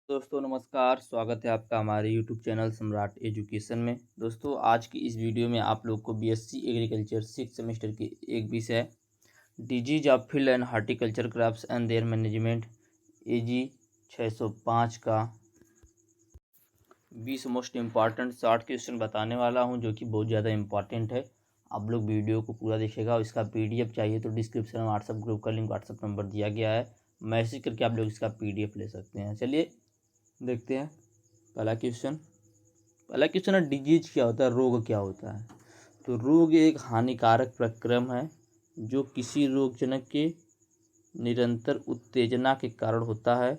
दोस्तों नमस्कार, स्वागत है आपका हमारे यूट्यूब चैनल सम्राट एजुकेशन में। दोस्तों आज की इस वीडियो में आप लोग को बीएससी एग्रीकल्चर 6 सेमेस्टर के एक विषय disease of field and horticulture crops and their management AG 605 का 20 मोस्ट इम्पॉर्टेंट शॉर्ट क्वेश्चन बताने वाला हूं, जो कि बहुत ज़्यादा इम्पॉर्टेंट है। आप लोग वीडियो को पूरा देखिएगा और इसका पीडीएफ चाहिए तो डिस्क्रिप्शन में व्हाट्सएप ग्रुप का लिंक, व्हाट्सएप नंबर दिया गया है, मैसेज करके आप लोग इसका पीडीएफ ले सकते हैं। चलिए देखते हैं पहला क्वेश्चन है डिजीज क्या होता है, रोग क्या होता है। तो रोग एक हानिकारक प्रक्रम है जो किसी रोगजनक के निरंतर उत्तेजना के कारण होता है,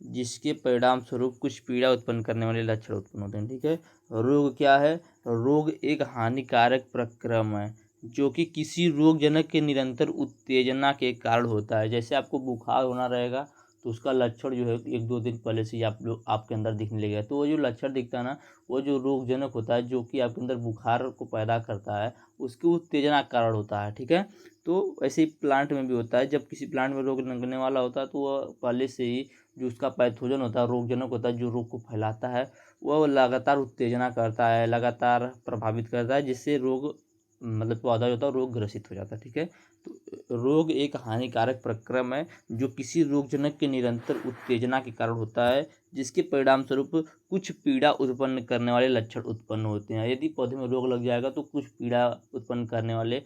जिसके परिणाम स्वरूप कुछ पीड़ा उत्पन्न करने वाले लक्षण उत्पन्न होते हैं। ठीक है, रोग क्या है? रोग एक हानिकारक प्रक्रम है जो कि किसी रोगजनक के निरंतर उत्तेजना के कारण होता है। जैसे आपको बुखार होना रहेगा तो उसका लक्षण जो है 1-2 दिन पहले से ही आप लोग आपके अंदर दिखने लगेगा। तो वो जो लक्षण दिखता है ना, वो जो रोगजनक होता है जो कि आपके अंदर बुखार को पैदा करता है, उसकी उत्तेजना का कारण होता है। ठीक है, तो ऐसे ही प्लांट में भी होता है। जब किसी प्लांट में रोग लगने वाला होता है तो वह पहले से ही जो उसका पैथोजन होता है, रोगजनक होता है, जो रोग को फैलाता है, वह लगातार उत्तेजना करता है, लगातार प्रभावित करता है, जिससे रोग मतलब पौधा जो होता है रोग ग्रसित हो जाता है। ठीक है, तो रोग एक हानिकारक प्रक्रम है जो किसी रोगजनक के निरंतर उत्तेजना के कारण होता है, जिसके परिणाम स्वरूप कुछ पीड़ा उत्पन्न करने वाले लक्षण उत्पन्न होते हैं। यदि पौधे में रोग लग जाएगा तो कुछ पीड़ा उत्पन्न करने वाले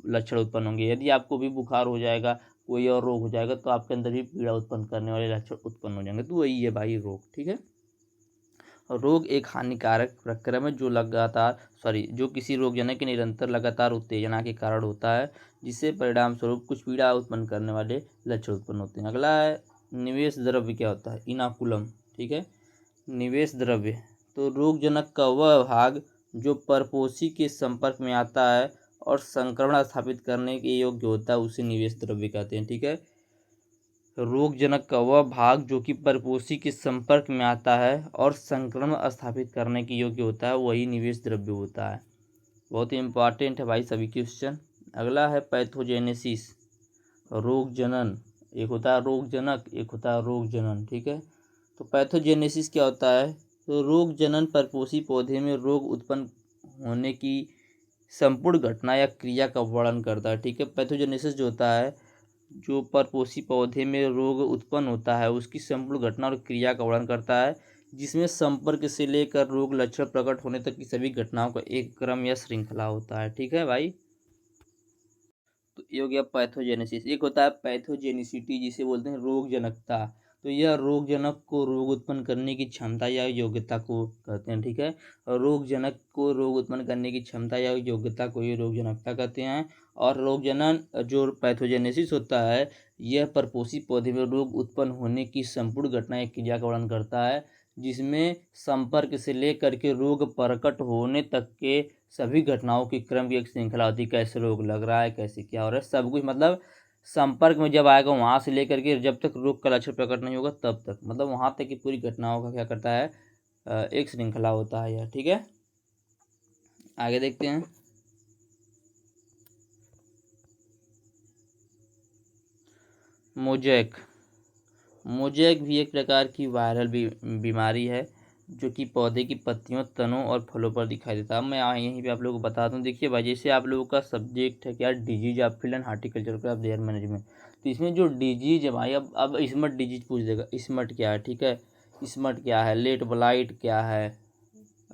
लक्षण उत्पन्न होंगे। यदि आपको भी बुखार हो जाएगा, कोई और रोग हो जाएगा, तो आपके अंदर भी पीड़ा उत्पन्न करने वाले लक्षण उत्पन्न हो जाएंगे। तो वही है भाई रोग। ठीक है, रोग एक हानिकारक प्रक्रम है जो किसी रोगजनक के निरंतर लगातार उत्तेजना के कारण होता है, जिससे परिणाम स्वरूप कुछ पीड़ा उत्पन्न करने वाले लक्षण उत्पन्न होते हैं। अगला है निवेश द्रव्य क्या होता है, इनाकुलम। ठीक है, निवेश द्रव्य तो रोगजनक का वह भाग जो परपोषी के संपर्क में आता है और संक्रमण स्थापित करने के योग्य होता है, उसे निवेश द्रव्य कहते हैं। ठीक है, रोगजनक का वह भाग जो कि परपोषी के संपर्क में आता है और संक्रमण स्थापित करने के योग्य होता है, वही निवेश द्रव्य होता है। बहुत ही इम्पॉर्टेंट है भाई सभी क्वेश्चन। अगला है पैथोजेनेसिस, रोग जनन। एक होता है रोगजनक, एक होता है रोग जनन। ठीक है, तो पैथोजेनेसिस क्या होता है? तो रोग जनन परपोषी पौधे में रोग उत्पन्न होने की संपूर्ण घटना या क्रिया का वर्णन करता है। ठीक है, पैथोजेनेसिस जो होता है, जो परपोषी पौधे में रोग उत्पन्न होता है, उसकी संपूर्ण घटना और क्रिया का वर्णन करता है, जिसमें संपर्क से लेकर रोग लक्षण प्रकट होने तक की सभी घटनाओं का एक क्रम या श्रृंखला होता है। ठीक है भाई, तो ये हो गया पैथोजेनेसिस। एक होता है पैथोजेनिसिटी, जिसे बोलते हैं रोगजनकता। तो यह रोगजनक को रोग उत्पन्न करने की क्षमता या योग्यता को कहते हैं। ठीक है, रोगजनक को रोग उत्पन्न करने की क्षमता या योग्यता को ही रोगजनकता कहते हैं। और रोगजनन जो पैथोजेनेसिस होता है, यह परपोषी पौधे में रोग उत्पन्न होने की संपूर्ण घटना या क्रिया का वर्णन करता है, जिसमें संपर्क से लेकर के रोग प्रकट होने तक के सभी घटनाओं के क्रम की एक श्रृंखला होती है। कैसे रोग लग रहा है, कैसे क्या हो रहा है, सब कुछ मतलब संपर्क में जब आएगा वहाँ से लेकर के जब तक रोग का लक्षण प्रकट नहीं होगा तब तक, मतलब वहाँ तक की पूरी घटनाओं का क्या करता है, एक श्रृंखला होता है यह। ठीक है, आगे देखते हैं। मोजैक। मोजैक भी एक प्रकार की वायरल बीमारी है जो कि पौधे की पत्तियों, तनों और फलों पर दिखाई देता है। मैं यहीं पे आप लोगों को बता दूं। देखिए भाई, जैसे आप लोगों का सब्जेक्ट है क्या, disease of field and horticulture crop there management, तो इसमें जो डिजीज है भाई, अब स्मट डिजीज पूछ देगा। स्मट क्या है? ठीक है, स्मट क्या है, लेट ब्लाइट क्या है,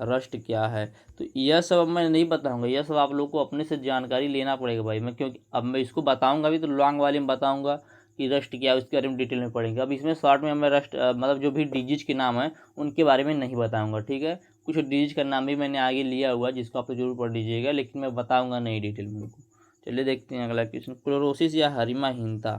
रस्ट क्या है, तो यह सब अब मैं नहीं बताऊंगा। यह सब आप लोग को अपने से जानकारी लेना पड़ेगा भाई। मैं क्योंकि अब मैं इसको बताऊंगा भी तो लॉन्ग वाले में बताऊंगा कि रस्ट क्या है, उसके बारे में डिटेल में पढ़ेंगे। अब इसमें शॉर्ट में मैं रस्ट मतलब जो भी डिजीज के नाम है उनके बारे में नहीं बताऊंगा। ठीक है, कुछ डिजीज का नाम भी मैंने आगे लिया हुआ है जिसको आप लोग जरूर पढ़ लीजिएगा, लेकिन मैं बताऊँगा नहीं डिटेल में उनको। चलिए देखते हैं अगला क्वेश्चन, क्लोरोसिस या हरिमाहीनता।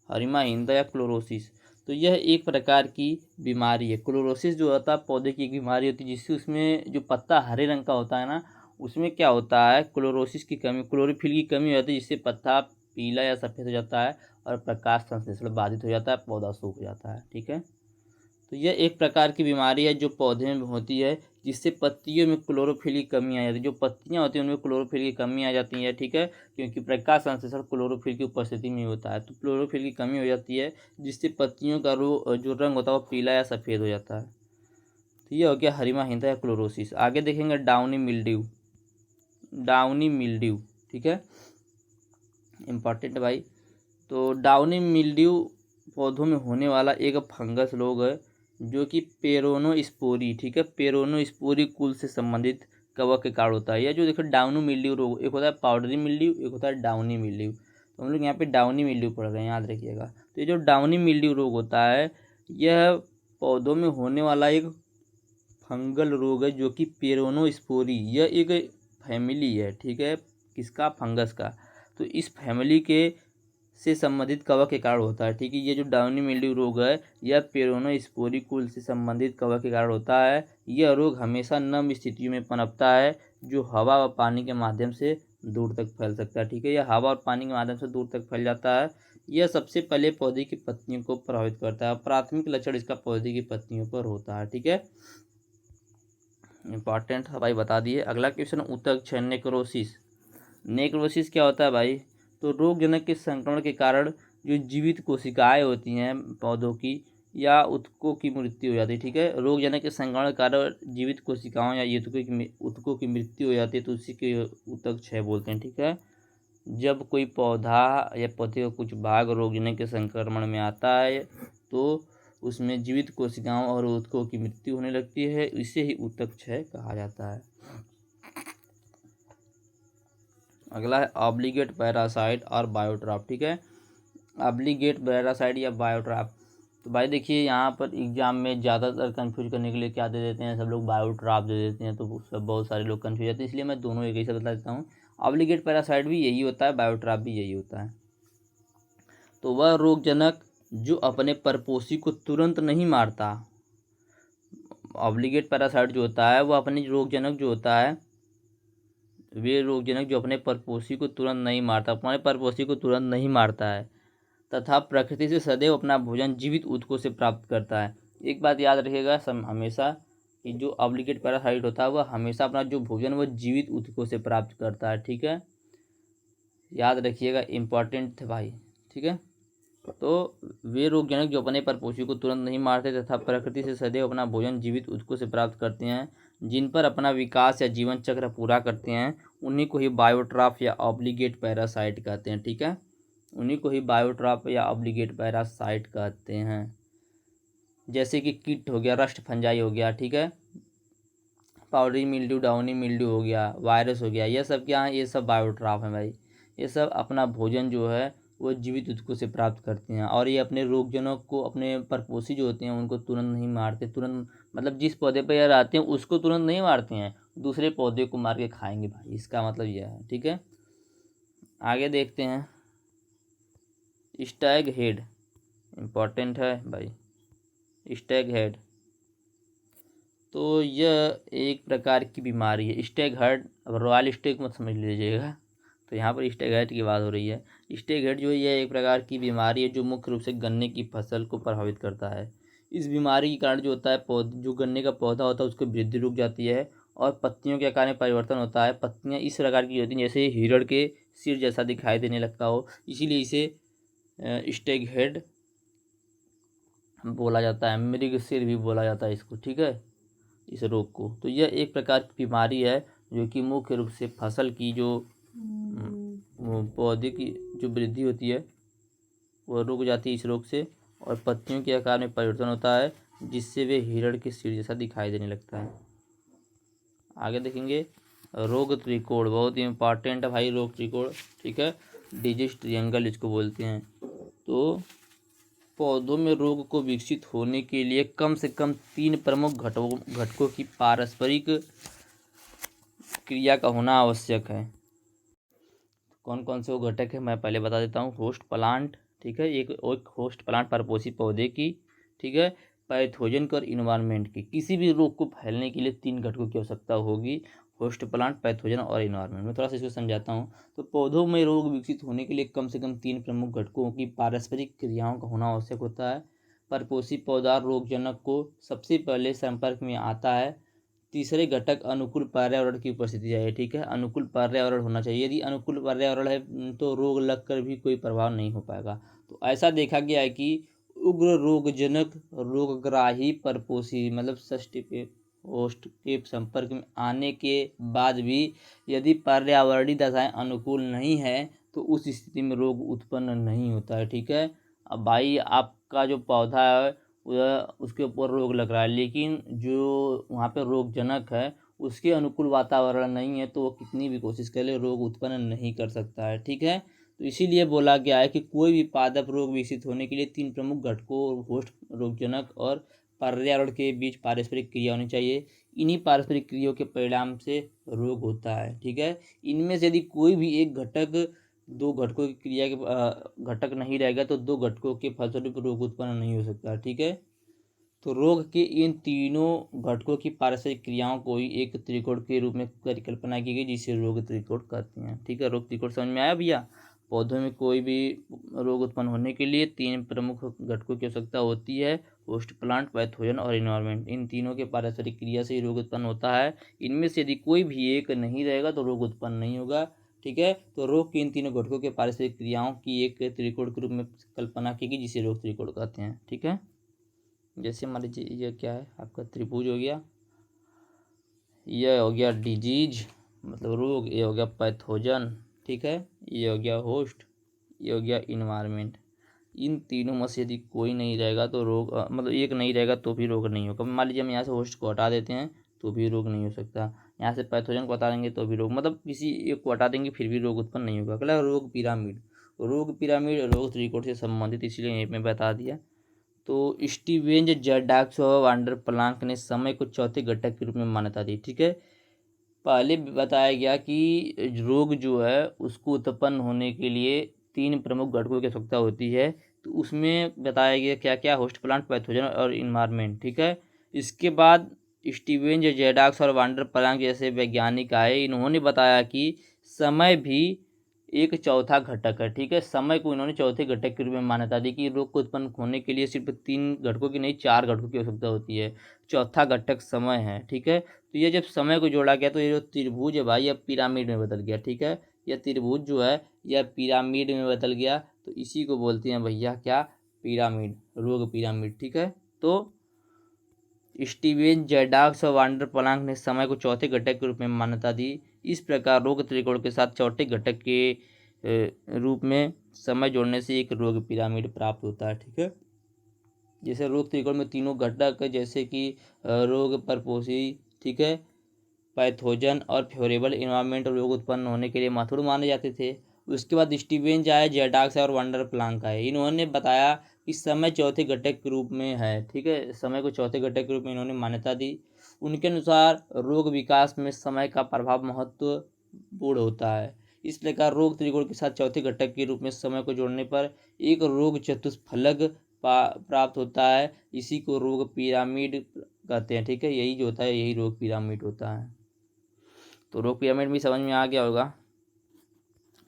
हरिमाहीनता या क्लोरोसिस, तो यह एक प्रकार की बीमारी है। क्लोरोसिस जो होता है पौधे की एक बीमारी होती है, जिससे उसमें जो पत्ता हरे रंग का होता है ना, उसमें क्या होता है, क्लोरोसिस की कमी, क्लोरोफिल की कमी होती है, जिससे पत्ता पीला या सफ़ेद हो जाता है और प्रकाश संश्लेषण बाधित हो जाता है, पौधा सूख जाता है। ठीक है, तो यह एक प्रकार की बीमारी है जो पौधे में होती है, जिससे पत्तियों में क्लोरोफिल की कमी आ जाती है। जो पत्तियां होती हैं उनमें क्लोरोफिल की कमी आ जाती है, ठीक है, क्योंकि प्रकाश संश्लेषण क्लोरोफिल की उपस्थिति में होता है। तो क्लोरोफिल की कमी हो जाती है, जिससे पत्तियों का जो रंग होता है वो पीला या सफ़ेद हो जाता है। तो ये हो गया हरिमाहिंता या क्लोरोसिस। आगे देखेंगे डाउनी मिल्ड्यू। डाउनी मिल्ड्यू, ठीक है, इम्पॉर्टेंट है भाई। तो डाउनी मिल्ड्यू पौधों में होने वाला एक फंगस रोग है जो कि पेरोनोस्पोरी, ठीक है, पेरोनोस्पोरी कुल से संबंधित कवक के कारण होता है। यह जो देखो डाउनी मिल्ड्यू रोग, एक होता है पाउडरी मिल्ड्यू, एक होता है डाउनी मिल्ड्यू। तो हम लोग यहाँ पे डाउनी मिल्ड्यू पढ़ रहे हैं, याद रखिएगा। तो ये जो डाउनी मिल्ड्यू रोग होता है, यह पौधों में होने वाला एक फंगल रोग है जो कि पेरोनोस्पोरी, यह एक फैमिली है, ठीक है, किसका, फंगस का। तो इस फैमिली के से संबंधित कवक के कारण होता है, ठीक है। ये जो डाउनी मिल्ड्यू रोग है यह पेरोनोस्पोरी कुल से संबंधित कवक के कारण होता है। यह रोग हमेशा नम स्थितियों में पनपता है, जो हवा व पानी के माध्यम से दूर तक फैल सकता है, ठीक है। यह हवा और पानी के माध्यम से दूर तक फैल जाता है। यह सबसे पहले पौधे की पत्तियों को प्रभावित करता है। प्राथमिक लक्षण इसका पौधे की पत्तियों पर होता है, ठीक है। इंपॉर्टेंट है भाई, बता दिए। अगला क्वेश्चन ऊतक क्षय नेक्रोसिस। नेक्रोसिस क्या होता है भाई? तो रोगजनक के संक्रमण के कारण जो जीवित कोशिकाएं होती हैं पौधों की या ऊतकों की मृत्यु हो जाती है, ठीक है। रोगजनक के संक्रमण के कारण जीवित कोशिकाओं या ऊतकों की मृत्यु हो जाती है, तो उसी के ऊतक क्षय बोलते हैं, ठीक है। जब कोई पौधा या पौधे का कुछ भाग रोगजनक के संक्रमण में आता है तो उसमें जीवित कोशिकाओं और ऊतकों की मृत्यु होने लगती है, इसे ही ऊतक क्षय कहा जाता है। अगला है ऑब्लिगेट पैरासाइट और बायोट्रॉप, ठीक है। ऑब्लिगेट पैरासाइट या बायोट्रॉप, तो भाई देखिए यहाँ पर एग्जाम में ज़्यादातर कंफ्यूज करने के लिए क्या दे देते हैं, सब लोग बायोट्रॉप दे देते हैं, तो सब बहुत सारे लोग कंफ्यूज होते हैं, इसलिए मैं दोनों एक ही से बता देता हूँ। ऑब्लिगेट पैरासाइट भी यही होता है, बायोट्रॉप भी यही होता है। तो वह रोगजनक जो अपने परपोषी को तुरंत नहीं मारता। ऑब्लिगेट पैरासाइट जो होता है वो अपने रोगजनक जो होता है, वे रोगजनक जो अपने परपोषी को तुरंत नहीं मारता, अपने परपोषी को तुरंत नहीं मारता है तथा प्रकृति से सदैव अपना भोजन जीवित ऊतकों से प्राप्त करता है। एक बात याद रखिएगा हमेशा कि जो ऑब्लिगेट पैरासाइट होता है वह हमेशा अपना जो भोजन वह जीवित ऊतकों से प्राप्त करता है, ठीक है, याद रखिएगा, इम्पॉर्टेंट है भाई, ठीक है। तो वे रोगजनक जो अपने परपोषी को तुरंत नहीं मारते तथा प्रकृति से सदैव अपना भोजन जीवित ऊतकों से प्राप्त करते हैं, जिन पर अपना विकास या जीवन चक्र पूरा करते हैं, उन्हीं को ही बायोट्रॉप या ऑब्लिगेट पैरासाइट कहते हैं, ठीक है। उन्हीं को ही बायोट्रॉप या ऑब्लिगेट पैरासाइट कहते हैं। जैसे कि कीट हो गया, रस्ट फंजाई हो गया, ठीक है, पाउडरी मिल्ड्यू, डाउनी मिल्ड्यू हो गया, वायरस हो गया, ये सब क्या है, ये सब बायोट्रॉप है भाई। ये सब अपना भोजन जो है वो जीवित ऊतकों से प्राप्त करते हैं, और ये अपने रोगजनों को, अपने परपोषी जो होते हैं उनको तुरंत नहीं मारते। तुरंत मतलब जिस पौधे पर ये रहते हैं उसको तुरंत नहीं मारते हैं, दूसरे पौधे को मार के खाएंगे भाई, इसका मतलब यह है, ठीक है। आगे देखते हैं स्टैग हेड, इम्पॉर्टेंट है भाई, स्टैग हेड। तो यह एक प्रकार की बीमारी है। स्टैग हेड, अब रॉयल स्टैग मत समझ लीजिएगा, तो यहाँ पर स्टैग हेड की बात हो रही है। स्टैग हेड जो है यह एक प्रकार की बीमारी है जो मुख्य रूप से गन्ने की फसल को प्रभावित करता है। इस बीमारी के कारण जो होता है जो गन्ने का पौधा होता है उसकी वृद्धि रुक जाती है और पत्तियों के आकार में परिवर्तन होता है। पत्तियाँ इस प्रकार की होती हैं जैसे हिरण के सिर जैसा दिखाई देने लगता हो, इसीलिए इसे स्टैग हेड बोला जाता है, मृग सिर भी बोला जाता है इसको, ठीक है, इस रोग को। तो यह एक प्रकार की बीमारी है जो कि मुख्य रूप से फसल की जो पौधे की जो वृद्धि होती है वह रुक जाती है इस रोग से, और पत्तियों के आकार में परिवर्तन होता है जिससे वे हिरण के सिर जैसा दिखाई देने लगता है। आगे देखेंगे रोग त्रिकोण, बहुत ही इम्पॉर्टेंट है भाई रोग त्रिकोण, ठीक है, डिजीज ट्रिएंगल इसको बोलते हैं। तो पौधों में रोग को विकसित होने के लिए कम से कम 3 प्रमुख घटकों की पारस्परिक क्रिया का होना आवश्यक है। कौन कौन से वो घटक है मैं पहले बता देता हूँ। होस्ट प्लांट, ठीक है, एक होस्ट प्लांट परपोषी पौधे की, ठीक है, पैथोजन और इन्वायरमेंट की। किसी भी रोग को फैलने के लिए 3 घटकों की आवश्यकता होगी, होस्ट प्लांट, पैथोजन और इन्वायरमेंट। मैं थोड़ा सा इसको समझाता हूँ। तो पौधों में रोग विकसित होने के लिए कम से कम 3 प्रमुख घटकों की पारस्परिक क्रियाओं का होना आवश्यक होता है। परपोषी पौधा रोगजनक को सबसे पहले संपर्क में आता है। तीसरे घटक अनुकूल पर्यावरण की उपस्थिति है, ठीक है। अनुकूल पर्यावरण होना चाहिए, यदि अनुकूल पर्यावरण है तो रोग लगकर भी कोई प्रभाव नहीं हो पाएगा। तो ऐसा देखा गया है कि उग्र रोगजनक रोगग्राही परपोषी मतलब षष्ठी होस्ट के संपर्क में आने के बाद भी यदि पर्यावरणीय दशाएं अनुकूल नहीं है तो उस स्थिति में रोग उत्पन्न नहीं होता है, ठीक है। अब भाई आपका जो पौधा है उसके ऊपर रोग लग रहा है, लेकिन जो वहाँ पे रोगजनक है उसके अनुकूल वातावरण नहीं है, तो वो कितनी भी कोशिश कर ले रोग उत्पन्न नहीं कर सकता है, ठीक है। तो इसीलिए बोला गया है कि कोई भी पादप रोग विकसित होने के लिए 3 प्रमुख घटकों होस्ट, रोगजनक और पर्यावरण के बीच पारस्परिक क्रिया होनी चाहिए। इन्हीं पारस्परिक क्रियाओं के परिणाम से रोग होता है, ठीक है। इनमें से यदि कोई भी एक घटक 2 घटकों की क्रिया के घटक नहीं रहेगा तो 2 घटकों के फलस्वरूप रोग उत्पन्न नहीं हो सकता, ठीक है। तो रोग के इन तीनों घटकों की पारस्परिक क्रियाओं को ही एक त्रिकोण के रूप में परिकल्पना की गई, जिसे रोग त्रिकोण कहते हैं, ठीक है। रोग त्रिकोण समझ में आया भैया। पौधों में कोई भी रोग उत्पन्न होने के लिए 3 प्रमुख घटकों की आवश्यकता होती है, होस्ट प्लांट, पैथोजन और इन्वायरमेंट। इन तीनों के पारस्परिक क्रिया से ही रोग उत्पन्न होता है। इनमें से यदि कोई भी एक नहीं रहेगा तो रोग उत्पन्न नहीं होगा, ठीक है। तो रोग के इन तीनों घटकों के पारस्परिक क्रियाओं की एक त्रिकोण के रूप में कल्पना की गई, जिसे रोग त्रिकोण कहते हैं, ठीक है। जैसे मान लीजिए ये क्या है आपका त्रिभुज हो गया, यह हो गया डिजीज मतलब रोग, ये हो गया पैथोजन, ठीक है, ये हो गया होस्ट, ये हो गया इन्वायरमेंट। इन तीनों में से यदि कोई नहीं रहेगा तो रोग मतलब एक नहीं रहेगा तो भी रोग नहीं होगा। मान लीजिए हम यहाँ से होस्ट को हटा देते हैं तो भी रोग नहीं हो सकता, यहाँ से पैथोजन को हटा देंगे तो भी रोग, मतलब किसी एक को हटा देंगे फिर भी रोग उत्पन्न नहीं होगा। अगला रोग पिरामिड। रोग पिरामिड रोग त्रिकोण से संबंधित, इसलिए यहीं में बता दिया। तो स्टीवेंज, जर्डाक्स और वांडर प्लांक ने समय को चौथे घटक के रूप में मान्यता दी, ठीक है। पहले बताया गया कि रोग जो है उसको उत्पन्न होने के लिए 3 प्रमुख घटकों की आवश्यकता होती है। तो उसमें बताया गया क्या क्या, होस्ट प्लांट, पैथोजन और इन्वायरमेंट, ठीक है। इसके बाद स्टीवेंज, जर्डाक्स और वांडर प्लांक जैसे वैज्ञानिक आए, इन्होंने बताया कि समय भी एक चौथा घटक है, ठीक है। समय को इन्होंने चौथे घटक के रूप में मान्यता दी कि रोग को उत्पन्न होने के लिए सिर्फ 3 घटकों की नहीं 4 घटकों की आवश्यकता होती है। चौथा घटक समय है, ठीक है। तो ये जब समय को जोड़ा गया तो ये जो त्रिभुज है भाई यह पिरामिड में बदल गया, ठीक है। यह त्रिभुज जो है यह पिरामिड में बदल गया, तो इसी को बोलते हैं भैया क्या, पिरामिड, रोग पिरामिड, ठीक है। तो स्टीवेन, जर्डाक्स और वांडर प्लांक ने समय को चौथे घटक के रूप में मान्यता दी। इस प्रकार रोग त्रिकोण के साथ चौथे घटक के रूप में समय जोड़ने से एक रोग पिरामिड प्राप्त होता है, ठीक है। जैसे रोग त्रिकोण में तीनों घटक जैसे कि रोग परपोषी, ठीक है, पैथोजन और फेवरेबल इन्वायरमेंट रोग उत्पन्न होने के लिए महत्वपूर्ण माने जाते थे। उसके बाद स्टीवेंज आए, जर्डाक्स और वांडर प्लांक आए, इन्होंने बताया कि समय चौथे घटक के रूप में है, ठीक है। समय को चौथे घटक के रूप में इन्होंने मान्यता दी। उनके अनुसार रोग विकास में समय का प्रभाव महत्वपूर्ण होता है। इस प्रकार रोग त्रिकोण के साथ चौथे घटक के रूप में समय को जोड़ने पर एक रोग चतुष्फलक प्राप्त होता है। इसी को रोग पिरामिड कहते हैं, ठीक है। यही जो होता है यही रोग पिरामिड होता है। तो रोग पिरामिड भी समझ में आ गया होगा।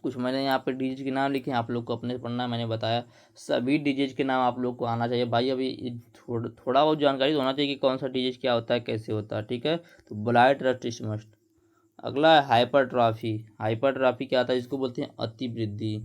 कुछ मैंने यहाँ पे डिजीज के नाम लिखे हैं, आप लोग को अपने पढ़ना है, मैंने बताया सभी डिजीज के नाम आप लोग को आना चाहिए भाई। अभी थोड़ा बहुत जानकारी तो होना चाहिए कि कौन सा डिजीज क्या होता है, कैसे होता है, ठीक है। तो ब्लाइट, रस्ट, स्मस्ट। अगला है हाइपरट्रॉफी। हाइपरट्रॉफी क्या होता है, इसको बोलते हैं अतिवृद्धि,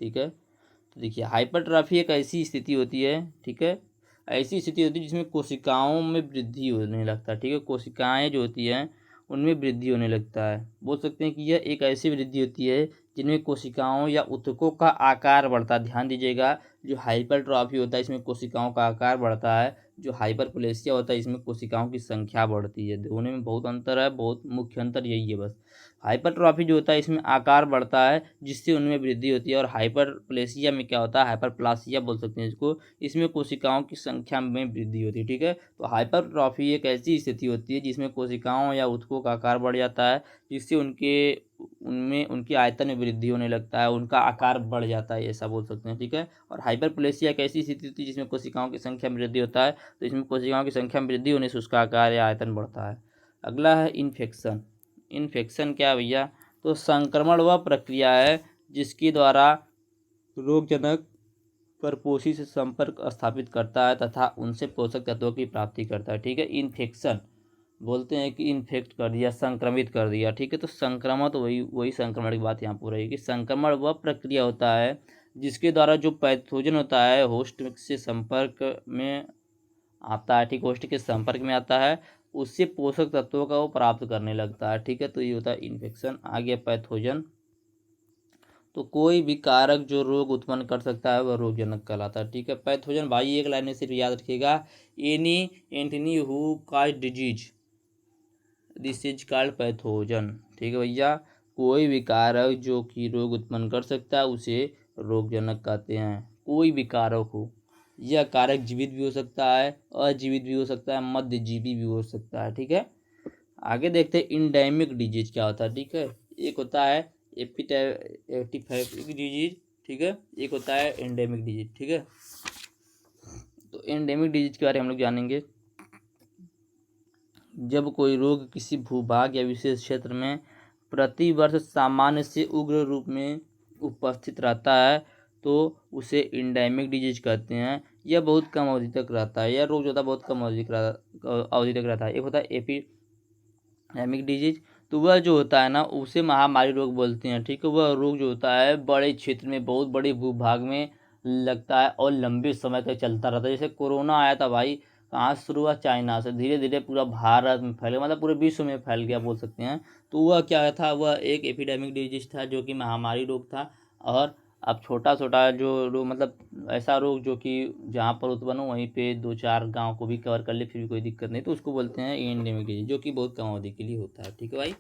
ठीक है। तो देखिए हाइपरट्रॉफी एक ऐसी स्थिति होती है, ठीक है, ऐसी स्थिति होती है जिसमें कोशिकाओं में वृद्धि होने लगता है, ठीक है। कोशिकाएं जो होती हैं उनमें वृद्धि होने लगता है। बोल सकते हैं कि यह एक ऐसी वृद्धि होती है जिनमें कोशिकाओं या ऊतकों का आकार बढ़ता है। ध्यान दीजिएगा, जो हाइपरट्रॉफी होता है इसमें कोशिकाओं का आकार बढ़ता है, जो हाइपरप्लेसिया होता है इसमें कोशिकाओं की संख्या बढ़ती है। दोनों में बहुत अंतर है, बहुत मुख्य अंतर यही है बस। हाइपरट्रॉफी जो होता है इसमें आकार बढ़ता है जिससे उनमें वृद्धि होती है, और हाइपरप्लेसिया में क्या होता है, हाइपरप्लासिया बोल सकते हैं इसको, इसमें कोशिकाओं की संख्या में वृद्धि होती है, ठीक है। तो हाइपरट्रॉफी एक ऐसी स्थिति होती है जिसमें कोशिकाओं या ऊतकों का आकार बढ़ जाता है, जिससे उनमें उनकी आयतन में वृद्धि होने लगता है, उनका आकार बढ़ जाता है, ऐसा बोल सकते हैं, ठीक है। और हाइपरप्लेसिया एक ऐसी स्थिति होती है जिसमें कोशिकाओं की संख्या में वृद्धि होता है, तो इसमें कोशिकाओं की संख्या में वृद्धि होने से उसका आकार या आयतन बढ़ता है। अगला है इन्फेक्शन। इन्फेक्शन क्या है भैया, तो संक्रमण वह प्रक्रिया है जिसके द्वारा रोगजनक परपोषी से संपर्क स्थापित करता है तथा उनसे पोषक तत्वों की प्राप्ति करता है। ठीक है, इन्फेक्शन बोलते हैं कि इन्फेक्ट कर दिया, संक्रमित कर दिया। ठीक है, तो संक्रमण तो वही संक्रमण की बात यहाँ पर रहेगी। संक्रमण वह प्रक्रिया होता है जिसके द्वारा जो पैथोजन होता है होस्ट से संपर्क में आता है। ठीक, होस्ट के संपर्क में आता है, उससे पोषक तत्वों का वो प्राप्त करने लगता है। ठीक है, तो ये होता है इन्फेक्शन। आ गया पैथोजन। तो कोई भी कारक जो रोग उत्पन्न कर सकता है वह रोगजनक कहलाता है। ठीक है, पैथोजन भाई एक लाइन में सिर्फ याद रखिएगा, any Antony who cause disease this is called pathogen. ठीक है भैया, कोई भी कारक जो कि रोग उत्पन्न कर सकता है उसे रोगजनक कहते हैं। कोई भी कारक हो, यह कारक जीवित भी हो सकता है, अजीवित भी हो सकता है, मध्यजीवी भी हो सकता है। ठीक है, आगे देखते हैं इंडेमिक डिजीज क्या होता है। ठीक है, एक होता है एपिडेमिक डिजीज। ठीक है, एक होता है एंडेमिक डिजीज। ठीक है, तो एंडेमिक डिजीज के बारे में हम लोग जानेंगे। जब कोई रोग किसी भूभाग या विशेष क्षेत्र में प्रतिवर्ष सामान्य से उग्र रूप में उपस्थित रहता है तो उसे एंडेमिक डिजीज कहते हैं। यह बहुत कम अवधि तक रहता है। यह रोग जो होता है बहुत कम अवधि तक रहता है। एक होता है एपिडेमिक डिजीज, तो वह जो होता है ना उसे महामारी रोग बोलते हैं। ठीक है, वह रोग जो होता है बड़े क्षेत्र में, बहुत बड़े भूभाग में लगता है और लंबे समय तक चलता रहता है। जैसे कोरोना आया था भाई, कहाँ से शुरू हुआ? चाइना से, धीरे धीरे पूरा भारत में फैल गया, मतलब पूरे विश्व में फैल गया बोल सकते हैं। तो वह क्या था? वह एक एपिडेमिक डिजीज था जो कि महामारी रोग था। और अब छोटा छोटा जो रोग, मतलब ऐसा रोग जो कि जहाँ पर उत्पन्न हो वहीं पे 2-4 गांव को भी कवर कर ले फिर भी कोई दिक्कत नहीं, तो उसको बोलते हैं एंडेमिक डिजीज, जो कि बहुत कम अवधि के लिए होता है। ठीक है भाई,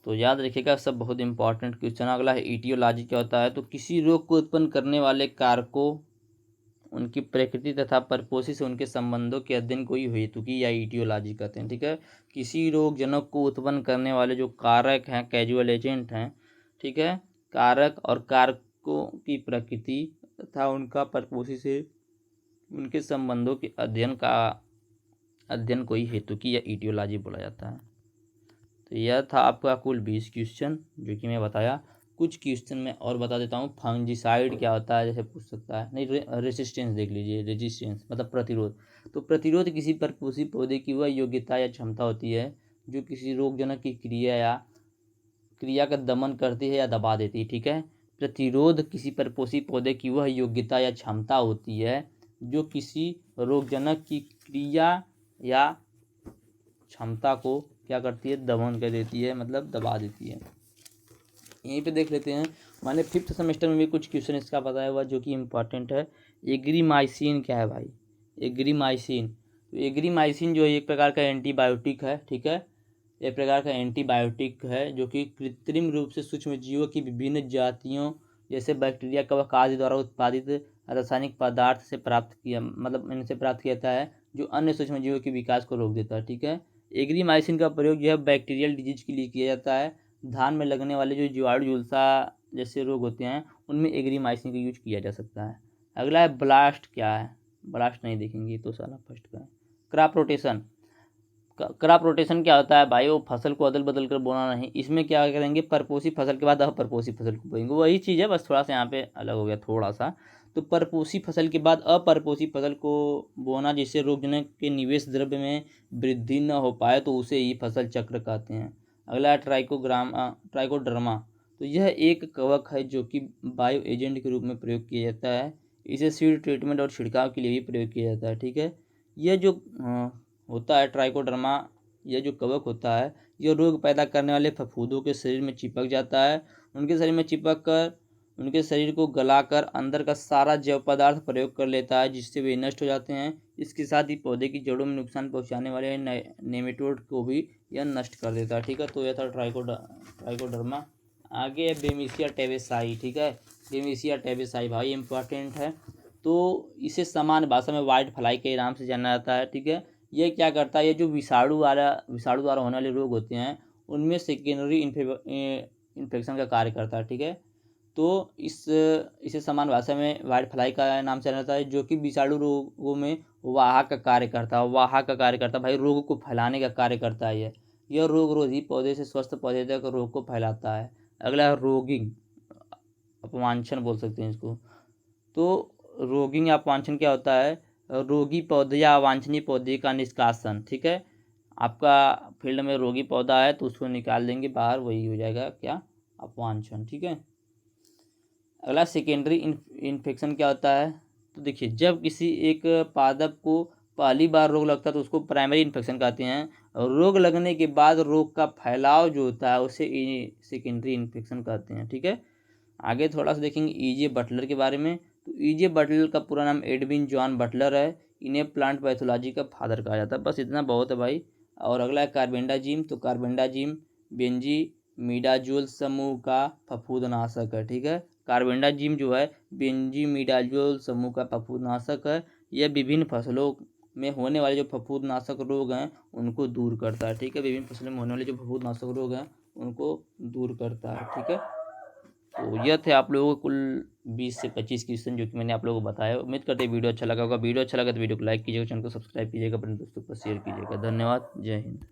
तो याद रखिएगा सब, बहुत इंपॉर्टेंट क्वेश्चन। अगला है ईटियोलॉजी क्या होता है। तो किसी रोग को उत्पन्न करने वाले कारकों, उनकी प्रकृति तथा परपोषी से उनके संबंधों के अध्ययन को ही हेतुकी या ईटियोलॉजी कहते हैं। ठीक है, किसी रोग जनक को उत्पन्न करने वाले जो कारक हैं, कैजुअल एजेंट हैं, ठीक है, कारक और कारकों की प्रकृति तथा उनका परपोषी से उनके संबंधों के अध्ययन को ही हेतुकी या ईटियोलॉजी बोला जाता है। तो यह था आपका कुल 20 क्वेश्चन जो कि मैं बताया। कुछ क्वेश्चन मैं और बता देता हूँ। फंगिसाइड क्या होता है, जैसे पूछ सकता है। नहीं, रेसिस्टेंस देख लीजिए, रेजिस्टेंस मतलब प्रतिरोध। तो प्रतिरोध किसी परपोषी पौधे की वह योग्यता या क्षमता होती है जो किसी रोगजनक की क्रिया का दमन करती है या दबा देती है। ठीक है, प्रतिरोध किसी परपोषी पौधे की वह योग्यता या क्षमता होती है जो किसी रोगजनक की क्रिया या क्षमता को क्या करती है? दमन कर देती है, मतलब दबा देती है। यहीं पे देख लेते हैं, मैंने 5th सेमेस्टर में भी कुछ क्वेश्चन इसका बताया हुआ जो कि इम्पॉर्टेंट है। एग्रीमाइसिन क्या है भाई? एग्रीमाइसिन, तो एग्रीमाइसिन जो है एक प्रकार का एंटीबायोटिक है। ठीक है, एक प्रकार का एंटीबायोटिक है जो कि कृत्रिम रूप से सूक्ष्म जीवों की विभिन्न जातियों जैसे बैक्टीरिया, कवक आदि द्वारा उत्पादित रासायनिक पदार्थ से प्राप्त किया, मतलब इनसे प्राप्त किया जाता है, जो अन्य सूक्ष्म जीवों के विकास को रोक देता है। ठीक है, एग्रीमाइसिन का प्रयोग जो है बैक्टीरियल डिजीज के लिए किया जाता है। धान में लगने वाले जो जीवाणु झुलसा जैसे रोग होते हैं उनमें एग्रीमाइसिन का यूज किया जा सकता है। अगला है ब्लास्ट क्या है? ब्लास्ट नहीं देखेंगे तो साला फर्स्ट का है। Crop rotation. क्रॉप रोटेशन क्या होता है भाई? वो फसल को अदल बदल कर बोना नहीं। इसमें क्या करेंगे? परपोषी फसल के बाद अपरपोषी फसल को बोएंगे। वही चीज़ है, बस थोड़ा सा यहाँ पे अलग हो गया थोड़ा सा। तो परपोषी फसल के बाद अपरपोषी फसल को बोना, जिससे रोगजनक के निवेश द्रव्य में वृद्धि न हो पाए, तो उसे ही फसल चक्र कहते हैं। अगला है ट्राइकोडर्मा। तो यह एक कवक है जो कि बायो एजेंट के रूप में प्रयोग किया जाता है। इसे सीड ट्रीटमेंट और छिड़काव के लिए भी प्रयोग किया जाता है। ठीक है, यह जो होता है ट्राइकोडर्मा, यह जो कवक होता है यह रोग पैदा करने वाले फफूंदों के शरीर में चिपक जाता है। उनके शरीर में चिपक कर उनके शरीर को गलाकर अंदर का सारा जैव पदार्थ प्रयोग कर लेता है, जिससे वे नष्ट हो जाते हैं। इसके साथ ही पौधे की जड़ों में नुकसान पहुंचाने वाले नेमेटोड को भी यह नष्ट कर देता है। ठीक है, तो यह था ट्राइकोडर्मा। आगे है बेमिसिया टेबेसाई। ठीक है, बेमिसिया टेबेसाई भाई इंपॉर्टेंट है। तो इसे सामान्य भाषा में वाइट फ्लाई के नाम से जाना जाता है। ठीक है, ये क्या करता है? ये जो विषाणु द्वारा होने वाले रोग होते हैं उनमें सेकेंडरी इन्फेक्शन का कार्य करता है। ठीक है, तो इसे समान भाषा में वाइट फ्लाई का नाम से जाना जाता है, जो कि विषाणु रोगों में वाहक का कार्य करता है। भाई रोग को फैलाने का कार्य करता है। यह रोग रोधी पौधे से स्वस्थ पौधे तक रोग को फैलाता है। अगला है रोगिंग, अपवांछन बोल सकते हैं इसको। तो रोगिंग या अवांछन क्या होता है? रोगी पौधे या अवांछनीय पौधे का निष्कासन। ठीक है, आपका फील्ड में रोगी पौधा है तो उसको निकाल देंगे बाहर, वही हो जाएगा क्या? अवांछन। ठीक है, अगला सेकेंडरी इन्फेक्शन क्या होता है? तो देखिए, जब किसी एक पादप को पहली बार रोग लगता है तो उसको प्राइमरी इन्फेक्शन कहते हैं, और रोग लगने के बाद रोग का फैलाव जो होता है उसे सेकेंडरी इन्फेक्शन कहते हैं। ठीक है, आगे थोड़ा सा देखेंगे ईजे बटलर के बारे में। तो ईजे बटलर का पूरा नाम एडविन जॉन बटलर है। इन्हें प्लांट पैथोलॉजी का फादर कहा जाता है। बस इतना बहुत है भाई। और अगला है कार्बेंडाजिम। तो कार्बेंडाजिम बेंजीमिडाजोल समूह का फफूंदनाशक है। ठीक है, कार्बेंडाजिम जो है बेंजीमिडाजोल समूह का फफूंदनाशक है। यह विभिन्न फसलों में होने वाले जो फफूंदनाशक रोग हैं उनको दूर करता है। ठीक है, विभिन्न फसलों में होने वाले जो फफूंदनाशक रोग हैं उनको दूर करता है। ठीक है, तो यह थे आप लोगों को कुल 20 से 25 क्वेश्चन जो कि मैंने आप लोगों को बताया। उम्मीद करते हैं वीडियो अच्छा लगा होगा। वीडियो अच्छा लगा तो वीडियो को लाइक कीजिएगा, चैनल को सब्सक्राइब कीजिएगा, अपने दोस्तों को शेयर कीजिएगा। धन्यवाद, जय हिंद।